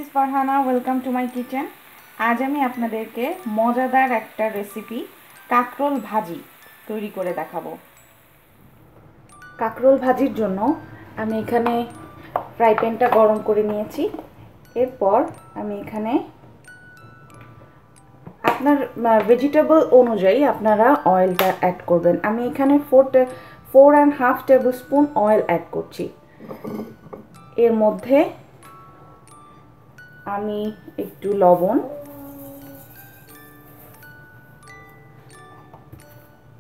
Is Farhana, welcome to my kitchen. আজ আমি আপনাদেরকে মজাদার একটা রেসিপি কাঁকরোল ভাজি তৈরি করে দেখাবো। কাঁকরোল ভাজির জন্য আমি এখানে ফ্রাই প্যানটা গরম করে নিয়েছি। এরপর আমি এখানে আপনার ভেজিটেবল অনুযায়ী আপনারা অয়েলটা অ্যাড করবেন। আমি এখানে 4.5 টেবিল স্পুন অয়েল অ্যাড করছি। এর মধ্যে আমি একটু লবণ,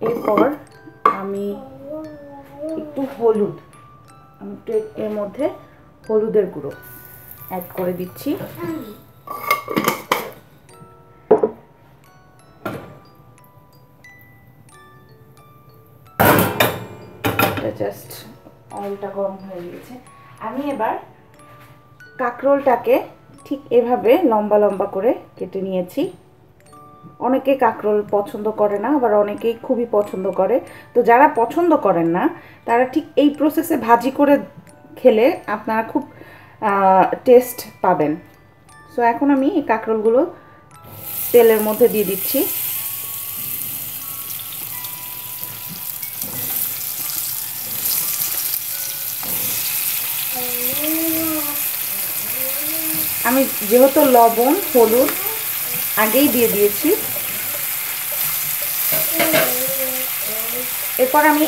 এরপর আমি একটু হলুদ, আমি একটু এর মধ্যে হলুদের গুঁড়ো অ্যাড করে দিচ্ছি। জাস্ট অয়েলটা গরম হয়ে গিয়েছে। আমি এবার কাঁকরোলটাকে ঠিক এভাবে লম্বা লম্বা করে কেটে নিয়েছি। অনেকে কাঁকরোল পছন্দ করে না, আবার অনেকেই খুবই পছন্দ করে। তো যারা পছন্দ করেন না তারা ঠিক এই প্রসেসে ভাজি করে খেলে আপনারা খুব টেস্ট পাবেন। সো এখন আমি এই কাঁকরোলগুলো তেলের মধ্যে দিয়ে দিচ্ছি। আমি যেহেতু লবণ হলুদ আগেই দিয়ে দিয়েছি, এরপর আমি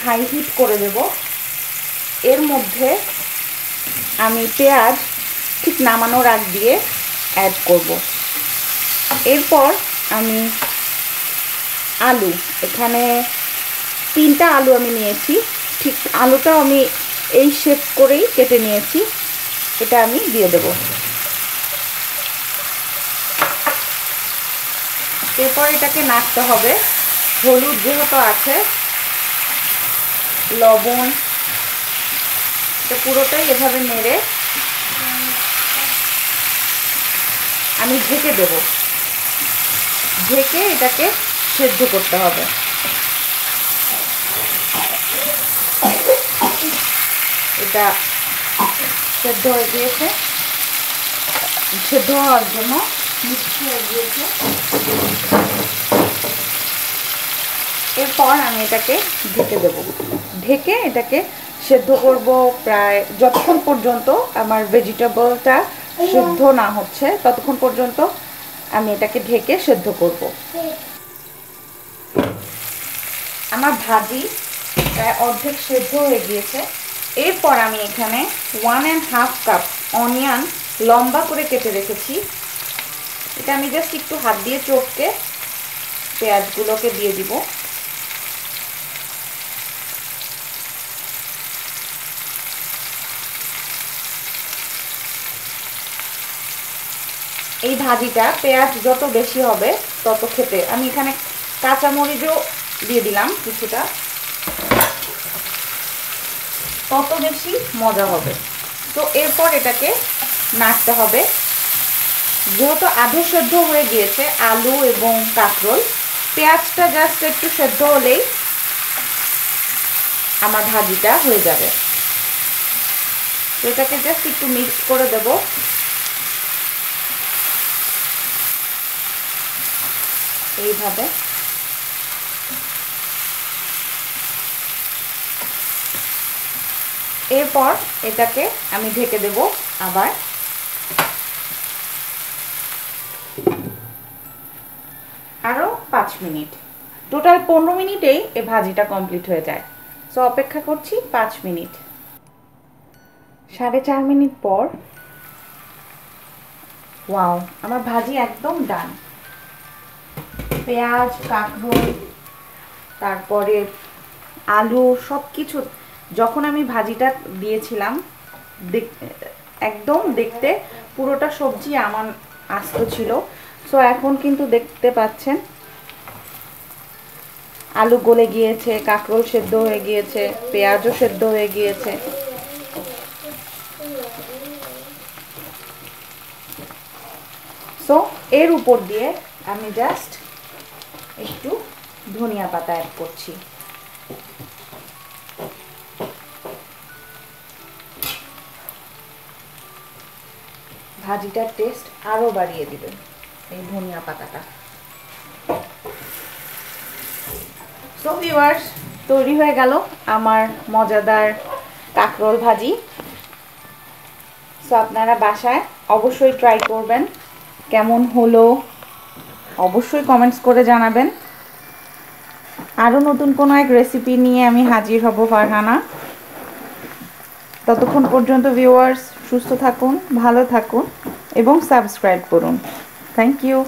হাই হিট করে দেব। এর মধ্যে আমি পেঁয়াজ ঠিক নামানোর আগ দিয়ে অ্যাড করব। এরপর আমি আলু, এখানে 3টা আলু আমি নিয়েছি, ঠিক আলুটাও আমি এই শেপ করেই কেটে নিয়েছি, এটা আমি দিয়ে দেব। এরপর এটাকে নাড়তে হবে। হলুদ যেহেতু আছে, লবণ, এটা পুরোটাই এভাবে নেড়ে আমি ঢেকে দেব। ঢেকে এটাকে সেদ্ধ করতে হবে। এটা সেদ্ধ হয়ে গিয়েছে, সেদ্ধ হওয়ার জন্য মিক্স হয়ে গিয়েছে। এরপর আমি এটাকে ঢেকে দেব। ঢেকে এটাকে সেদ্ধ করব প্রায় যতক্ষণ পর্যন্ত আমার ভেজিটেবলটা সেদ্ধ না হচ্ছে, ততক্ষণ পর্যন্ত আমি এটাকে ঢেকে সেদ্ধ করব। আমার ভাজি প্রায় অর্ধেক সেদ্ধ হয়ে গিয়েছে। এরপর আমি এখানে 1.5 কাপ অনিয়ন লম্বা করে কেটে রেখেছি। এটা আমি জাস্ট একটু হাত দিয়ে চটকে পেঁয়াজগুলোকে দিয়ে দিব। এই ভাজিটা পেঁয়াজ যত বেশি হবে তত খেতে, আমি এখানে কাঁচামরিচও দিয়ে দিলাম কিছুটা, তত বেশি মজা হবে। তো এরপর এটাকে নাড়তে হবে। যেহেতু আধে সেদ্ধ হয়ে গিয়েছে আলু এবং কাঁকরোল, পেঁয়াজটা জাস্ট একটু সেদ্ধ হলেই আমার ভাজিটা হয়ে যাবে। তো এটাকে জাস্ট একটু মিক্স করে দেব। এইভাবে এরপর এটাকে আমি ঢেকে দেব আবার আরও 5 মিনিট। টোটাল 15 মিনিটেই এই ভাজিটা কমপ্লিট হয়ে যায়। সো অপেক্ষা করছি 5 মিনিট। 4.5 মিনিট পর, ওয়াও, আমার ভাজি একদম ডান। পেঁয়াজ, কাঁকরোল, তারপরে আলু সব কিছু, যখন আমি ভাজিটা দিয়েছিলাম একদম দেখতে পুরোটা সবজি আমার আস্ত ছিল। সো এখন কিন্তু দেখতে পাচ্ছেন আলু গলে গিয়েছে, কাঁকরোল সেদ্ধ হয়ে গিয়েছে, পেঁয়াজও সেদ্ধ হয়ে গিয়েছে। সো এর উপর দিয়ে আমি জাস্ট একটু ধনিয়া পাতা অ্যাড করছি। ভাজিটার টেস্ট আরও বাড়িয়ে দিবে এই ধনিয়া পাতাটা। সো ভিউয়ার্স, তৈরি হয়ে গেল আমার মজাদার কাঁকরোল ভাজি। সো আপনারা বাসায় অবশ্যই ট্রাই করবেন, কেমন হলো অবশ্যই কমেন্টস করে জানাবেন। আরও নতুন কোনো এক রেসিপি নিয়ে আমি হাজির হব ফারহানা। ততক্ষণ পর্যন্ত ভিউয়ার্স সুস্থ থাকুন, ভালো থাকুন এবং সাবস্ক্রাইব করুন। Thank you.